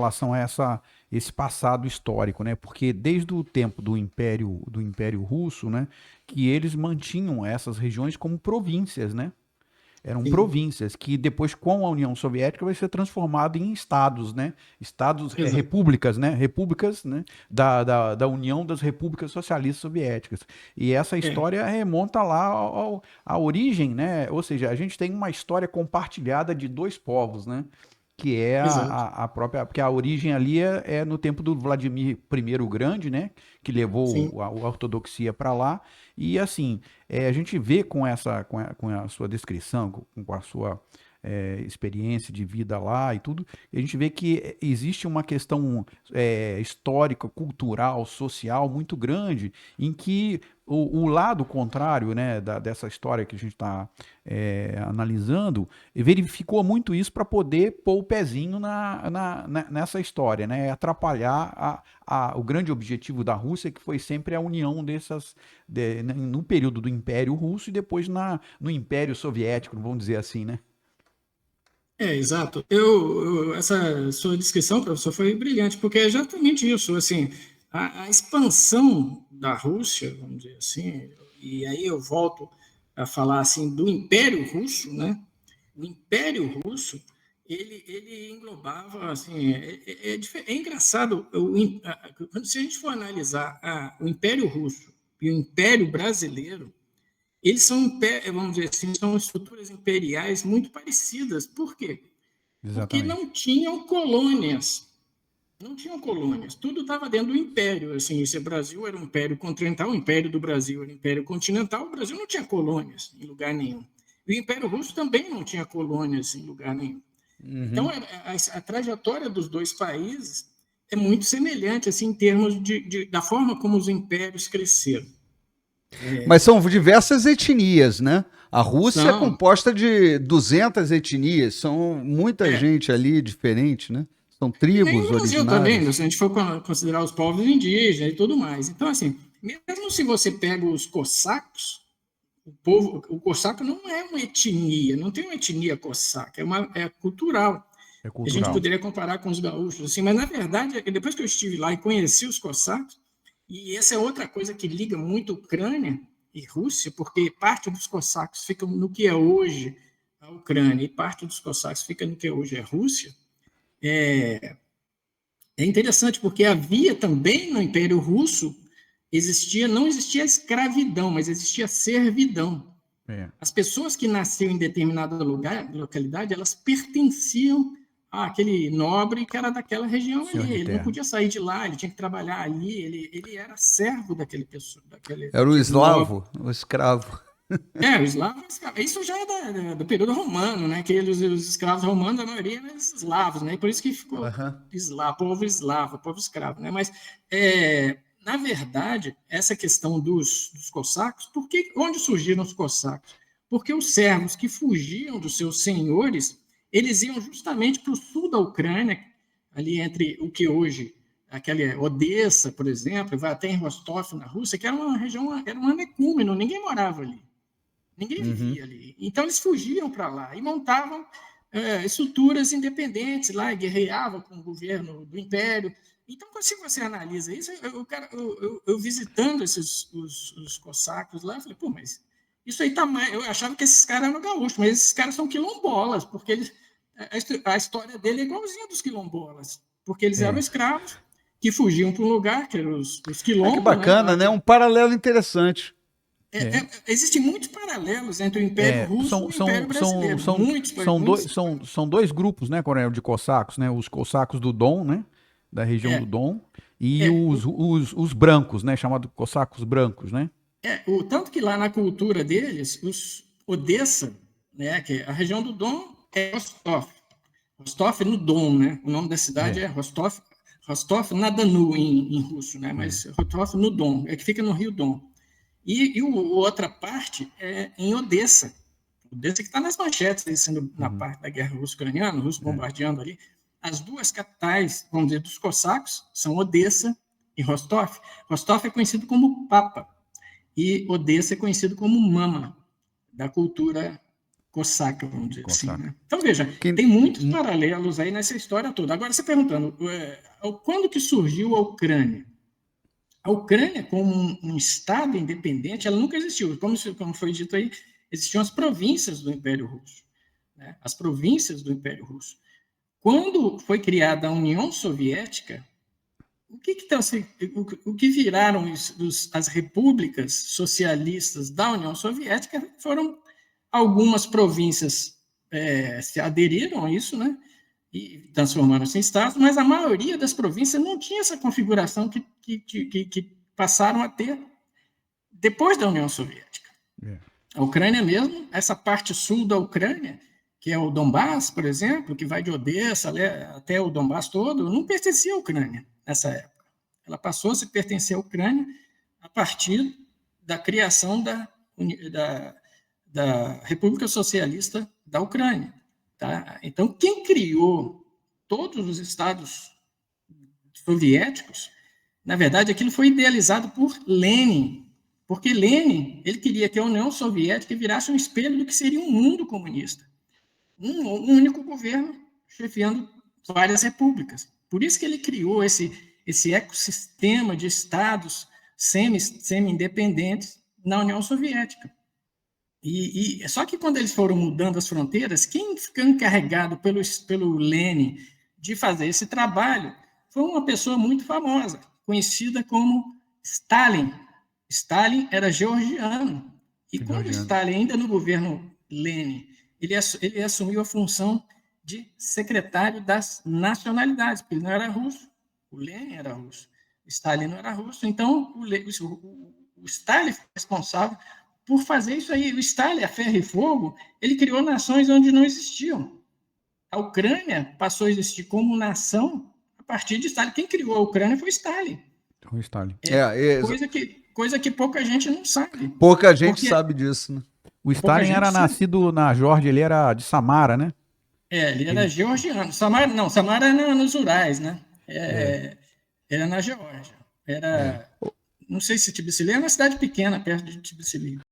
relação a esse passado histórico, né? Porque desde o tempo do Império Russo, né, que eles mantinham essas regiões como províncias, né? Eram Sim, províncias que depois, com a União Soviética, vai ser transformado em estados, né? Estados, exato. repúblicas, né? Repúblicas, né? Da União das Repúblicas Socialistas Soviéticas. E essa É, história remonta lá à origem, né? Ou seja, a gente tem uma história compartilhada de dois povos, né? Que é exato. a própria. Porque a origem ali é no tempo do Vladimir I o Grande, né? Que levou Sim. a ortodoxia para lá. E assim, a gente vê com a sua descrição, com a sua experiência de vida lá e tudo, a gente vê que existe uma questão histórica, cultural, social muito grande, em que o lado contrário, né, dessa história que a gente está analisando, verificou muito isso para poder pôr o pezinho nessa história, né, atrapalhar o grande objetivo da Rússia, que foi sempre a união no período do Império Russo e depois no Império Soviético, vamos dizer assim, né? Exato. Essa sua descrição, professor, foi brilhante, porque é exatamente isso. Assim, a expansão da Rússia, vamos dizer assim, e aí eu volto a falar assim do Império Russo, né? O Império Russo ele englobava assim, é engraçado se a gente for analisar o Império Russo e o Império Brasileiro, eles são, vamos dizer assim, são estruturas imperiais muito parecidas. Por quê? Porque Exatamente. não tinham colônias. Não tinham colônias. Tudo estava dentro do império. Assim, esse Brasil era um império continental, o império do Brasil era um império continental. O Brasil não tinha colônias em lugar nenhum. E o Império Russo também não tinha colônias em lugar nenhum. Então, Uhum. a trajetória dos dois países é muito semelhante assim, em termos da forma como os impérios cresceram. Mas são diversas etnias, né? A Rússia é São, composta de 200 etnias, são muita é, gente ali diferente, né? São E nem tribos no Brasil também, originárias. se a gente for considerar os povos indígenas e tudo mais. Então, assim, mesmo se você pega os cossacos, o cossaco não é uma etnia, não tem uma etnia cossaca, é cultural. É A gente cultural. poderia comparar com os gaúchos, assim, mas na verdade, depois que eu estive lá e conheci os cossacos, e essa é outra coisa que liga muito Ucrânia e Rússia, porque parte dos cossacos fica no que é hoje a Ucrânia e parte dos cossacos fica no que é hoje a Rússia. É interessante porque havia também no Império Russo não existia escravidão, mas existia servidão. É. As pessoas que nasciam em determinada localidade, elas pertenciam àquele nobre que era daquela região Senhor ali. de Ele não terra. podia sair de lá, ele tinha que trabalhar ali, ele era servo daquele pessoa, Era o daquele nobre. eslavo, o escravo. O eslavo, isso já é do período romano, né? Que os escravos romanos, a maioria eram eslavos, né? E por isso que ficou Aham. eslavo, povo escravo, né? Mas, na verdade, essa questão dos cossacos, onde surgiram os cossacos? Porque os servos que fugiam dos seus senhores, eles iam justamente para o sul da Ucrânia, ali entre o que hoje, aquela Odessa, por exemplo, vai até em Rostov, na Rússia, que era uma região, era um anecúmeno, ninguém morava ali. Ninguém Uhum. vivia ali. Então eles fugiam para lá e montavam estruturas independentes lá, e guerreavam com o governo do império. Então, se você analisa isso, eu visitando os cossacos lá, eu falei, pô, mas isso aí tá mais. Eu achava que esses caras eram gaúchos, mas esses caras são quilombolas, porque a história dele é igualzinha dos quilombolas, porque eles eram É. escravos que fugiam para um lugar, que eram os Ah, que quilombos, né? bacana, Lá né? que Um paralelo interessante. É. existem muitos paralelos entre o Império Russo São, e o Império são, são, Brasileiro. são, são, Muitos. dois, são dois grupos, né, Coronel, de cossacos, né? Os cossacos do Don, né? Da região do É, Don, e é, os brancos, né? Chamados cossacos brancos, né? tanto que lá na cultura deles, os Odessa, né, que é a região do Don é Rostov. Rostov no Don, né? O nome da cidade É, é Rostov. Rostov na Danu em russo, né? é. Mas Rostov no Don, é que fica no Rio Don. E outra parte é em Odessa. Odessa que está nas manchetes, aí, sendo na Uhum, parte da guerra russo-ucraniana, o russo é. bombardeando ali. As duas capitais, vamos dizer, dos cossacos são Odessa e Rostov. Rostov é conhecido como Papa e Odessa é conhecido como Mama, da cultura cosaca, vamos dizer assim, Cosaca. né? Então, veja, tem muitos paralelos aí nessa história toda. Agora, você perguntando, quando que surgiu a Ucrânia? A Ucrânia, como um Estado independente, ela nunca existiu. Como foi dito aí, existiam as províncias do Império Russo, né? As províncias do Império Russo. Quando foi criada a União Soviética, o que viraram as repúblicas socialistas da União Soviética foram algumas províncias se aderiram a isso, né? E transformaram-se em estados, mas a maioria das províncias não tinha essa configuração que passaram a ter depois da União Soviética. A Ucrânia mesmo, essa parte sul da Ucrânia, que é o Donbass, por exemplo, que vai de Odessa até o Donbass todo, não pertencia à Ucrânia nessa época. Ela passou a se pertencer à Ucrânia a partir da criação da República Socialista da Ucrânia. Tá? Então, quem criou todos os estados soviéticos, na verdade, aquilo foi idealizado por Lenin, porque Lenin ele queria que a União Soviética virasse um espelho do que seria um mundo comunista. Um único governo chefiando várias repúblicas. Por isso que ele criou esse ecossistema de estados semi-independentes na União Soviética. Só que quando eles foram mudando as fronteiras, quem ficou encarregado pelo Lenin de fazer esse trabalho foi uma pessoa muito famosa, conhecida como Stalin. Stalin era georgiano. E quando Stalin, ainda no governo Lenin, ele assumiu a função de secretário das nacionalidades, porque ele não era russo, o Lenin era russo, Stalin não era russo, então o Stalin foi responsável por fazer isso aí. O Stalin, a ferro e fogo, ele criou nações onde não existiam. A Ucrânia passou a existir como nação a partir de Stalin. Quem criou a Ucrânia foi Stalin. Foi Stalin. Coisa que pouca gente não sabe. Pouca gente sabe disso, né? O Stalin era nascido na Geórgia, ele era de Samara, né? Ele era georgiano. Samara era nos Urais, né? Era na Geórgia. Não sei se Tbilisi é uma cidade pequena, perto de Tbilisi.